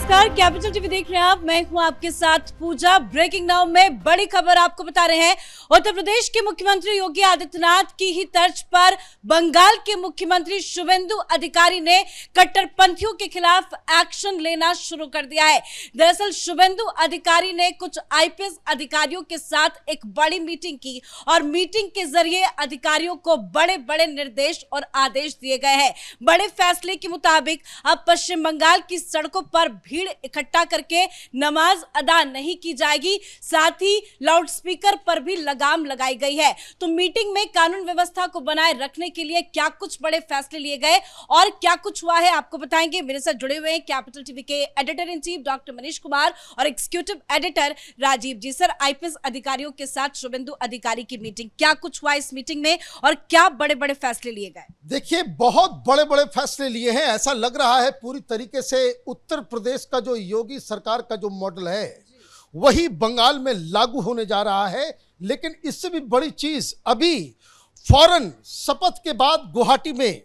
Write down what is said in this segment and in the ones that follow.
नमस्कार, capital TV देख रहे हैं आप। मैं हूं आपके साथ पूजा। ब्रेकिंग नाउ में बड़ी खबर आपको बता रहे हैं। उत्तर प्रदेश के मुख्यमंत्री योगी आदित्यनाथ की ही तर्ज पर बंगाल के मुख्यमंत्री शुभेंदु अधिकारी ने कट्टरपंथियों के खिलाफ एक्शन लेना शुरू कर दिया है। दरअसल शुभेंदु अधिकारी ने कुछ आईपीएस अधिकारियों के साथ एक बड़ी मीटिंग की और मीटिंग के जरिए अधिकारियों को बड़े बड़े निर्देश और आदेश दिए गए हैं। बड़े फैसले के मुताबिक अब पश्चिम बंगाल की सड़कों पर भीड़ इकट्ठा करके नमाज अदा नहीं की जाएगी, साथ ही लाउडस्पीकर पर भी लगाम लगाई गई है। तो मीटिंग में कानून व्यवस्था को बनाए रखने के लिए क्या कुछ बड़े फैसले लिए गए और क्या कुछ हुआ है आपको बताएंगे। मेरे साथ जुड़े हुए हैं कैपिटल टीवी के editor in chief doctor Manish Kumar और एग्जीक्यूटिव एडिटर राजीव जी। सर, आईपीएस अधिकारियों के साथ शुभेंदु अधिकारी की मीटिंग, क्या कुछ हुआ इस मीटिंग में और क्या बड़े बड़े फैसले लिए गए? देखिए, बहुत बड़े बड़े फैसले लिए हैं। ऐसा लग रहा है पूरी तरीके से उत्तर प्रदेश का जो योगी सरकार का जो मॉडल है वही बंगाल में लागू होने जा रहा है। लेकिन इससे भी बड़ी चीज, अभी फौरन शपथ के बाद गुवाहाटी में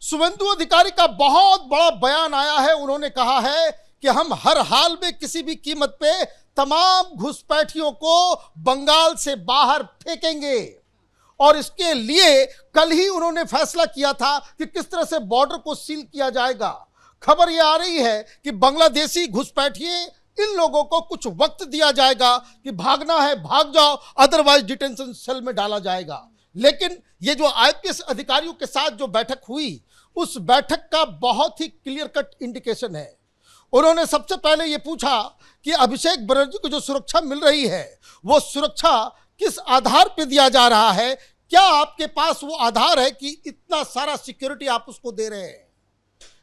शुभेंदु अधिकारी का बहुत बड़ा बयान आया है। उन्होंने कहा है कि हम हर हाल में किसी भी कीमत पे तमाम घुसपैठियों को बंगाल से बाहर फेंकेंगे। और इसके लिए कल ही उन्होंने फैसला किया था कि किस तरह से बॉर्डर को सील किया जाएगा। खबर यह आ रही है कि बांग्लादेशी घुसपैठिए, इन लोगों को कुछ वक्त दिया जाएगा कि भागना है भाग जाओ, अदरवाइज डिटेंशन सेल में डाला जाएगा। लेकिन ये जो आईपीएस अधिकारियों के साथ जो बैठक हुई, उस बैठक का बहुत ही क्लियर कट इंडिकेशन है। उन्होंने सबसे पहले ये पूछा कि अभिषेक बनर्जी को जो सुरक्षा मिल रही है वो सुरक्षा किस आधार पर दिया जा रहा है। क्या आपके पास वो आधार है कि इतना सारा सिक्योरिटी आप उसको दे रहे हैं?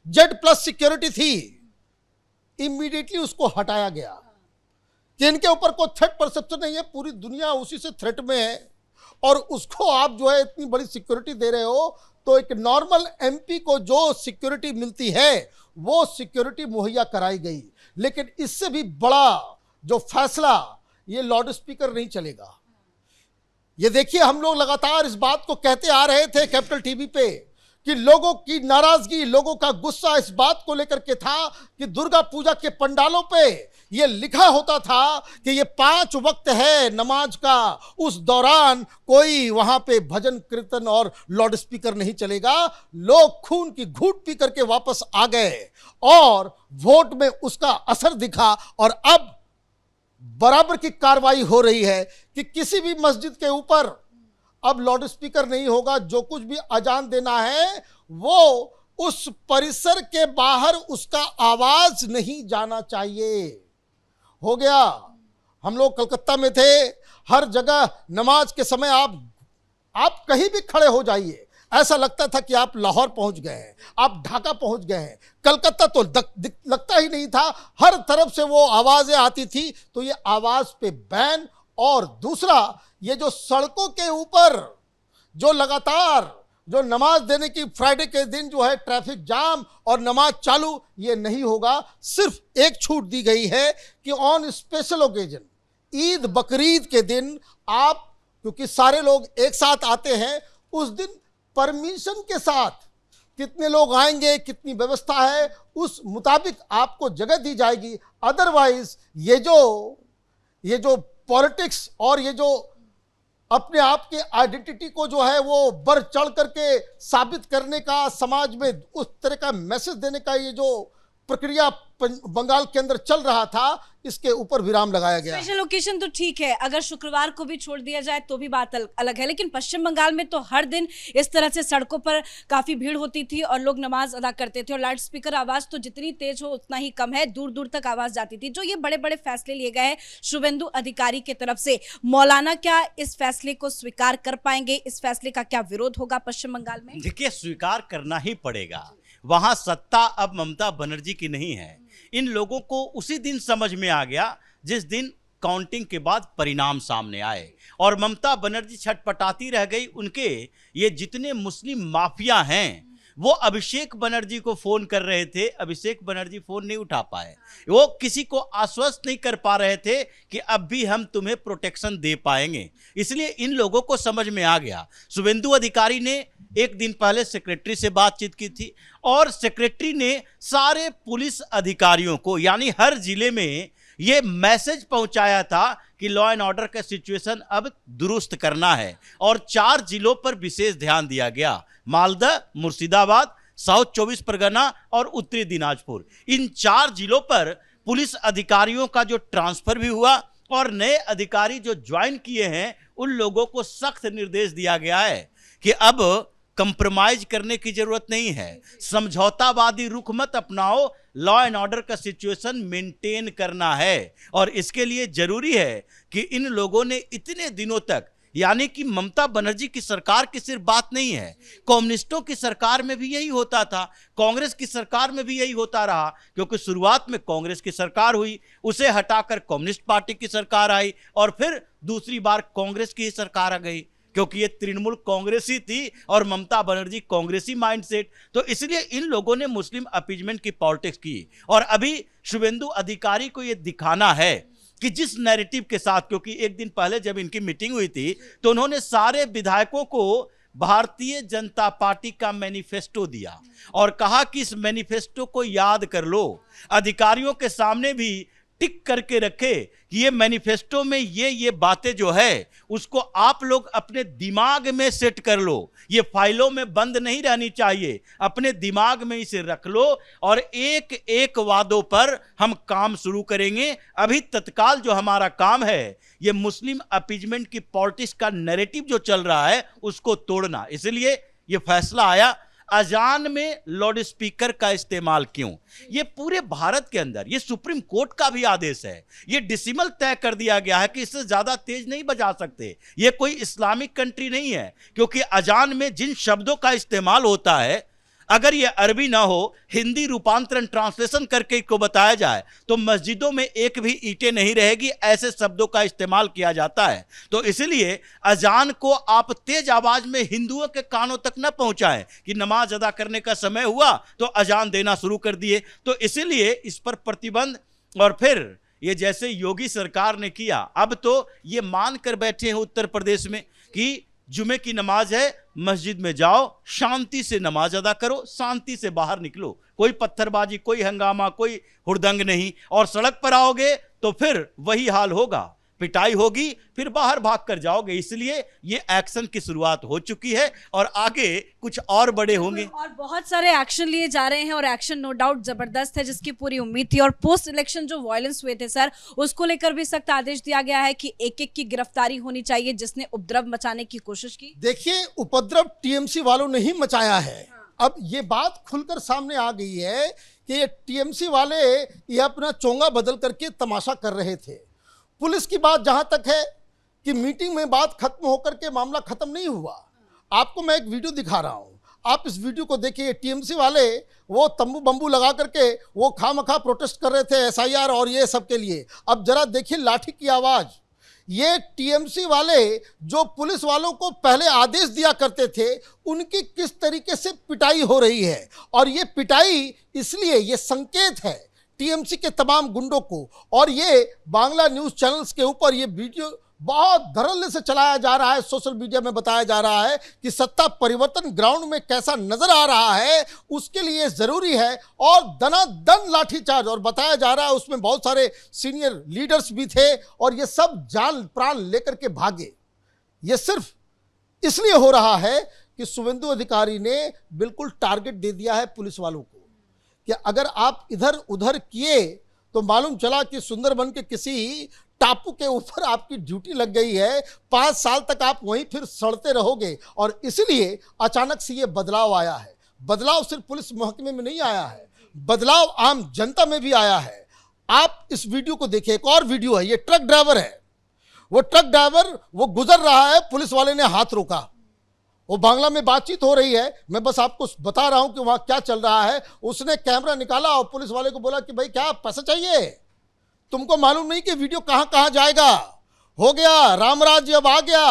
Z+ सिक्योरिटी थी, इमीडिएटली उसको हटाया गया कि इनके ऊपर कोई थ्रेट परसेप्शन नहीं है, पूरी दुनिया उसी से थ्रेट में है और उसको आप जो है इतनी बड़ी सिक्योरिटी दे रहे हो। तो एक नॉर्मल एमपी को जो सिक्योरिटी मिलती है वो सिक्योरिटी मुहैया कराई गई। लेकिन इससे भी बड़ा जो फैसला, ये लाउड स्पीकर नहीं चलेगा। ये देखिए, हम लोग लगातार इस बात को कहते आ रहे थे कैपिटल टीवी पे कि लोगों की नाराजगी, लोगों का गुस्सा इस बात को लेकर के था कि दुर्गा पूजा के पंडालों पे ये लिखा होता था कि ये 5 वक्त है नमाज का, उस दौरान कोई वहां पे भजन कीर्तन और लाउड स्पीकर नहीं चलेगा। लोग खून की घूंट पी करके वापस आ गए और वोट में उसका असर दिखा। और अब बराबर की कार्रवाई हो रही है कि किसी भी मस्जिद के ऊपर अब लाउड स्पीकर नहीं होगा। जो कुछ भी अजान देना है वो उस परिसर के बाहर उसका आवाज नहीं जाना चाहिए। हो गया। हम लोग कलकत्ता में थे, हर जगह नमाज के समय आप कहीं भी खड़े हो जाइए, ऐसा लगता था कि आप लाहौर पहुंच गए हैं, आप ढाका पहुंच गए हैं। कलकत्ता तो लगता ही नहीं था, हर तरफ से वो आवाजें आती थी। तो ये आवाज पे बैन। और दूसरा, ये जो सड़कों के ऊपर जो लगातार जो नमाज देने की, फ्राइडे के दिन जो है ट्रैफिक जाम और नमाज चालू, ये नहीं होगा। सिर्फ एक छूट दी गई है कि on special occasion, Eid Bakrid के दिन आप, क्योंकि सारे लोग एक साथ आते हैं, उस दिन परमिशन के साथ कितने लोग आएंगे, कितनी व्यवस्था है, उस मुताबिक आपको जगह दी जाएगी। अदरवाइज ये जो पॉलिटिक्स और ये जो अपने आप के आइडेंटिटी को जो है वो बढ़ चढ़ करके साबित करने का, समाज में उस तरह का मैसेज देने का ये जो प्रक्रिया बंगाल के अंदर चल रहा था, इसके ऊपर विराम लगाया गया। स्पेशल लोकेशन तो ठीक है, अगर शुक्रवार को भी छोड़ दिया जाए तो भी बात अलग है। लेकिन पश्चिम बंगाल में तो हर दिन इस तरह से सड़कों पर काफी भीड़ होती थी और लोग नमाज अदा करते थे और लाउड स्पीकर आवाज तो जितनी तेज हो उतना ही कम है, दूर दूर तक आवाज जाती थी। जो ये बड़े बड़े फैसले लिए गए हैं शुभेंदु अधिकारी की तरफ से, मौलाना क्या इस फैसले को स्वीकार कर पाएंगे? इस फैसले का क्या विरोध होगा पश्चिम बंगाल में? देखिए, स्वीकार करना ही पड़ेगा। वहां सत्ता अब ममता बनर्जी की नहीं है। इन लोगों को उसी दिन समझ में आ गया जिस दिन काउंटिंग के बाद परिणाम सामने आए और ममता बनर्जी छटपटाती रह गई। उनके ये जितने मुस्लिम माफिया हैं वो अभिषेक बनर्जी को फोन कर रहे थे, अभिषेक बनर्जी फोन नहीं उठा पाए। वो किसी को आश्वस्त नहीं कर पा रहे थे कि अब भी हम तुम्हें प्रोटेक्शन दे पाएंगे। इसलिए इन लोगों को समझ में आ गया। शुभेंदु अधिकारी ने एक दिन पहले सेक्रेटरी से बातचीत की थी और सेक्रेटरी ने सारे पुलिस अधिकारियों को, यानी हर जिले में ये मैसेज पहुंचाया था कि लॉ एंड ऑर्डर का सिचुएशन अब दुरुस्त करना है और 4 जिलों पर विशेष ध्यान दिया गया, मालदा, मुर्शिदाबाद, साउथ 24 परगना और उत्तरी दिनाजपुर। इन 4 जिलों पर पुलिस अधिकारियों का जो ट्रांसफर भी हुआ और नए अधिकारी जो ज्वाइन किए हैं उन लोगों को सख्त निर्देश दिया गया है कि अब कंप्रोमाइज करने की जरूरत नहीं है, समझौतावादी रुख मत अपनाओ, लॉ एंड ऑर्डर का सिचुएशन मेंटेन करना है। और इसके लिए जरूरी है कि इन लोगों ने इतने दिनों तक, यानी कि ममता बनर्जी की सरकार की सिर्फ बात नहीं है, कम्युनिस्टों की सरकार में भी यही होता था, कांग्रेस की सरकार में भी यही होता रहा, क्योंकि शुरुआत में कांग्रेस की सरकार हुई, उसे हटाकर कम्युनिस्ट पार्टी की सरकार आई और फिर दूसरी बार कांग्रेस की ही सरकार आ गई, क्योंकि ये तृणमूल कांग्रेसी थी और ममता बनर्जी कांग्रेसी माइंडसेट। तो इसलिए इन लोगों ने मुस्लिम अपीजमेंट की पॉलिटिक्स की और अभी शुभेंदु अधिकारी को ये दिखाना है कि जिस नैरेटिव के साथ, क्योंकि एक दिन पहले जब इनकी मीटिंग हुई थी तो उन्होंने सारे विधायकों को भारतीय जनता पार्टी का मैनिफेस्टो दिया और कहा कि इस मैनिफेस्टो को याद कर लो, अधिकारियों के सामने भी टिक करके रखे कि ये मैनिफेस्टो में ये बातें जो है उसको आप लोग अपने दिमाग में सेट कर लो, ये फाइलों में बंद नहीं रहनी चाहिए, अपने दिमाग में इसे रख लो और एक एक वादों पर हम काम शुरू करेंगे। अभी तत्काल जो हमारा काम है ये मुस्लिम अपीजमेंट की पॉलिटिक्स का नैरेटिव जो चल रहा है उसको तोड़ना। इसलिए ये फैसला आया। अजान में लाउड स्पीकर का इस्तेमाल क्यों? ये पूरे भारत के अंदर ये सुप्रीम कोर्ट का भी आदेश है, ये डिसिमल तय कर दिया गया है कि इससे ज्यादा तेज नहीं बजा सकते। ये कोई इस्लामिक कंट्री नहीं है, क्योंकि अजान में जिन शब्दों का इस्तेमाल होता है, अगर ये अरबी ना हो, हिंदी रूपांतरण ट्रांसलेशन करके इसको बताया जाए तो मस्जिदों में एक भी ईंटें नहीं रहेगी, ऐसे शब्दों का इस्तेमाल किया जाता है। तो इसलिए अजान को आप तेज आवाज में हिंदुओं के कानों तक न पहुंचाएं कि नमाज अदा करने का समय हुआ तो अजान देना शुरू कर दिए। तो इसलिए इस पर प्रतिबंध। और फिर ये जैसे योगी सरकार ने किया, अब तो ये मान कर बैठे हैं उत्तर प्रदेश में कि जुमे की नमाज है, मस्जिद में जाओ, शांति से नमाज अदा करो, शांति से बाहर निकलो, कोई पत्थरबाजी, कोई हंगामा, कोई हुड़दंग नहीं। और सड़क पर आओगे तो फिर वही हाल होगा, पिटाई होगी, फिर बाहर भाग कर जाओगे। इसलिए ये एक्शन की शुरुआत हो चुकी है और आगे कुछ और बड़े होंगे और बहुत सारे एक्शन लिए जा रहे हैं और एक्शन नो डाउट जबरदस्त है, जिसकी पूरी उम्मीद थी। और पोस्ट इलेक्शन जो वायलेंस हुए थे सर, उसको लेकर भी सख्त आदेश दिया गया है कि एक एक की गिरफ्तारी होनी चाहिए जिसने उपद्रव मचाने की कोशिश की। देखिए, उपद्रव टीएमसी वालों ने ही मचाया है। अब ये बात खुलकर सामने आ गई है कि ये टीएमसी वाले ये अपना चोंगा बदल करके तमाशा कर रहे थे। पुलिस की बात जहां तक है कि मीटिंग में बात खत्म होकर के मामला खत्म नहीं हुआ। आपको मैं एक वीडियो दिखा रहा हूं, आप इस वीडियो को देखिए। टीएमसी वाले वो तंबू बंबू लगा करके वो खामखा प्रोटेस्ट कर रहे थे एसआईआर और ये सब के लिए। अब जरा देखिए लाठी की आवाज। ये टीएमसी वाले जो पुलिस वालों को पहले आदेश दिया करते थे, उनकी किस तरीके से पिटाई हो रही है। और ये पिटाई इसलिए, ये संकेत है टीएमसी के तमाम गुंडों को। और ये बांग्ला न्यूज चैनल्स के ऊपर ये वीडियो बहुत धड़ल्ले से चलाया जा रहा है, सोशल मीडिया में बताया जा रहा है कि सत्ता परिवर्तन ग्राउंड में कैसा नजर आ रहा है, उसके लिए जरूरी है। और दनादन लाठीचार्ज, और बताया जा रहा है उसमें बहुत सारे सीनियर लीडर्स भी थे और ये सब जान प्राण लेकर के भागे। ये सिर्फ इसलिए हो रहा है कि शुभेंदु अधिकारी ने बिल्कुल टारगेट दे दिया है पुलिस वालों को कि अगर आप इधर उधर किए तो मालूम चला कि सुंदरबन के किसी टापू के ऊपर आपकी ड्यूटी लग गई है, 5 साल तक आप वहीं फिर सड़ते रहोगे। और इसलिए अचानक से ये बदलाव आया है। बदलाव सिर्फ पुलिस महकमे में नहीं आया है, बदलाव आम जनता में भी आया है। आप इस वीडियो को देखिए, एक और वीडियो है, ये ट्रक ड्राइवर है। वो ट्रक ड्राइवर वो गुजर रहा है, पुलिस वाले ने हाथ रोका, वो बांग्ला में बातचीत हो रही है, मैं बस आपको बता रहा हूं कि वहां क्या चल रहा है। उसने कैमरा निकाला और पुलिस वाले को बोला कि भाई क्या पैसा चाहिए, तुमको मालूम नहीं कि वीडियो कहां कहां जाएगा। हो गया रामराज्य, अब आ गया,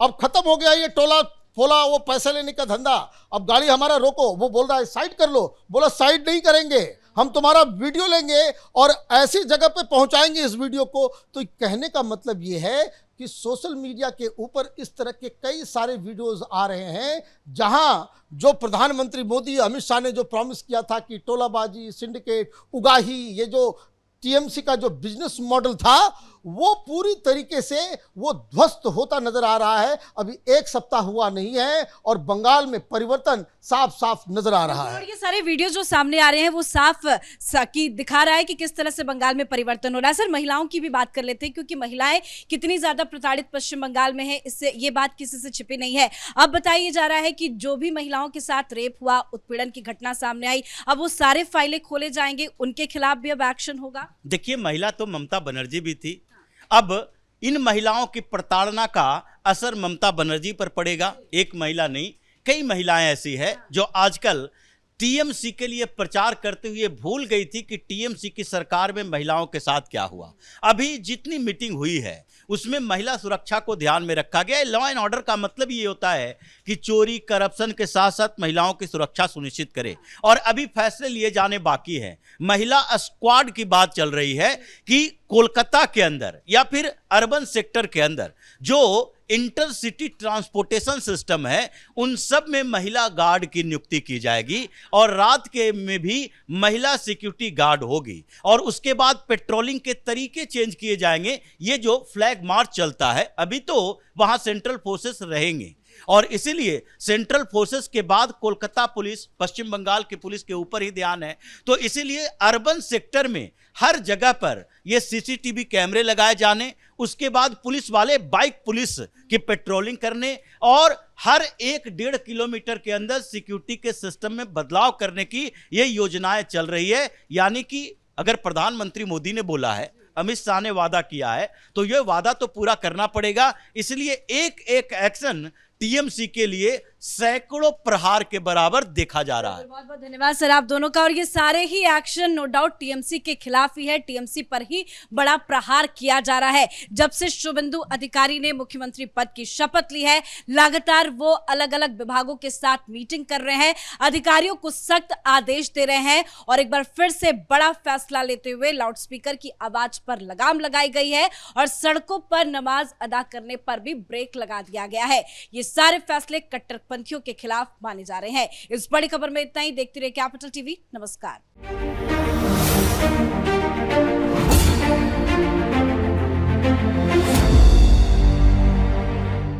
अब खत्म हो गया ये टोला फोला वो पैसे लेने का धंधा, अब गाड़ी हमारा रोको। वो बोल रहा है साइड कर लो, बोला साइड नहीं करेंगे, हम तुम्हारा वीडियो लेंगे और ऐसी जगह पे पहुंचाएंगे इस वीडियो को। तो कहने का मतलब ये है कि सोशल मीडिया के ऊपर इस तरह के कई सारे वीडियोस आ रहे हैं जहां जो प्रधानमंत्री मोदी अमित शाह ने जो प्रॉमिस किया था कि टोलाबाजी, सिंडिकेट, उगाही, ये जो टीएमसी का जो बिजनेस मॉडल था वो पूरी तरीके से वो ध्वस्त होता नजर आ रहा है। अभी एक सप्ताह हुआ नहीं है और बंगाल में परिवर्तन साफ साफ नजर आ रहा है। ये सारे वीडियो जो सामने आ रहे हैं वो साफ की दिखा रहा है कि किस तरह से बंगाल में परिवर्तन हो रहा है। सर, महिलाओं की भी बात कर लेते हैं क्योंकि महिलाएं कितनी ज्यादा प्रताड़ित पश्चिम बंगाल में है, इससे ये बात किसी से छिपी नहीं है। अब बताइए जा रहा है कि जो भी महिलाओं के साथ रेप हुआ, उत्पीड़न की घटना सामने आई, अब वो सारे फाइलें खोले जाएंगे, उनके खिलाफ भी अब एक्शन होगा। देखिए, महिला तो ममता बनर्जी भी थी। अब इन महिलाओं की प्रताड़ना का असर ममता बनर्जी पर पड़ेगा। एक महिला नहीं, कई महिलाएं ऐसी है जो आजकल टीएमसी के लिए प्रचार करते हुए भूल गई थी कि टीएमसी की सरकार में महिलाओं के साथ क्या हुआ। अभी जितनी मीटिंग हुई है उसमें महिला सुरक्षा को ध्यान में रखा गया है। लॉ एंड ऑर्डर का मतलब ये होता है कि चोरी, करप्शन के साथ साथ महिलाओं की सुरक्षा सुनिश्चित करे, और अभी फैसले लिए जाने बाकी हैं। महिला स्क्वाड की बात चल रही है कि कोलकाता के अंदर या फिर अर्बन सेक्टर के अंदर जो इंटरसिटी ट्रांसपोर्टेशन सिस्टम है उन सब में महिला गार्ड की नियुक्ति की जाएगी और रात के में भी महिला सिक्योरिटी गार्ड होगी, और उसके बाद पेट्रोलिंग के तरीके चेंज किए जाएंगे। ये जो फ्लैग मार्च चलता है, अभी तो वहां सेंट्रल फोर्सेस रहेंगे और इसीलिए सेंट्रल फोर्सेस के बाद कोलकाता पुलिस, पश्चिम बंगाल की पुलिस के ऊपर ही ध्यान है। तो इसीलिए अर्बन सेक्टर में हर जगह पर ये सीसीटीवी कैमरे लगाए जाने, उसके बाद पुलिस वाले बाइक पुलिस की पेट्रोलिंग करने और हर 1-1.5 किलोमीटर के अंदर सिक्योरिटी के सिस्टम में बदलाव करने की ये योजनाएं चल रही है। यानी कि अगर प्रधानमंत्री मोदी ने बोला है, अमित शाह ने वादा किया है, तो यह वादा तो पूरा करना पड़ेगा। इसलिए एक एक एक्शन टीएमसी के लिए सैकड़ों प्रहार के बराबर देखा जा रहा है। बहुत बहुत धन्यवाद सर आप दोनों का। और ये सारे ही एक्शन नो डाउट टीएमसी के खिलाफ ही है, टीएमसी पर ही बड़ा प्रहार किया जा रहा है। जब से शुभेंदु अधिकारी ने मुख्यमंत्री पद की शपथ ली है, लगातार वो अलग अलग विभागों के साथ मीटिंग कर रहे हैं, अधिकारियों को सख्त आदेश दे रहे हैं और एक बार फिर से बड़ा फैसला लेते हुए लाउडस्पीकर की आवाज पर लगाम लगाई गई है और सड़कों पर नमाज अदा करने पर भी ब्रेक लगा दिया गया है। ये सारे फैसले कट्टरपंथियों के खिलाफ माने जा रहे हैं। इस बड़ी खबर में इतना ही। देखते रहिए कैपिटल टीवी। नमस्कार।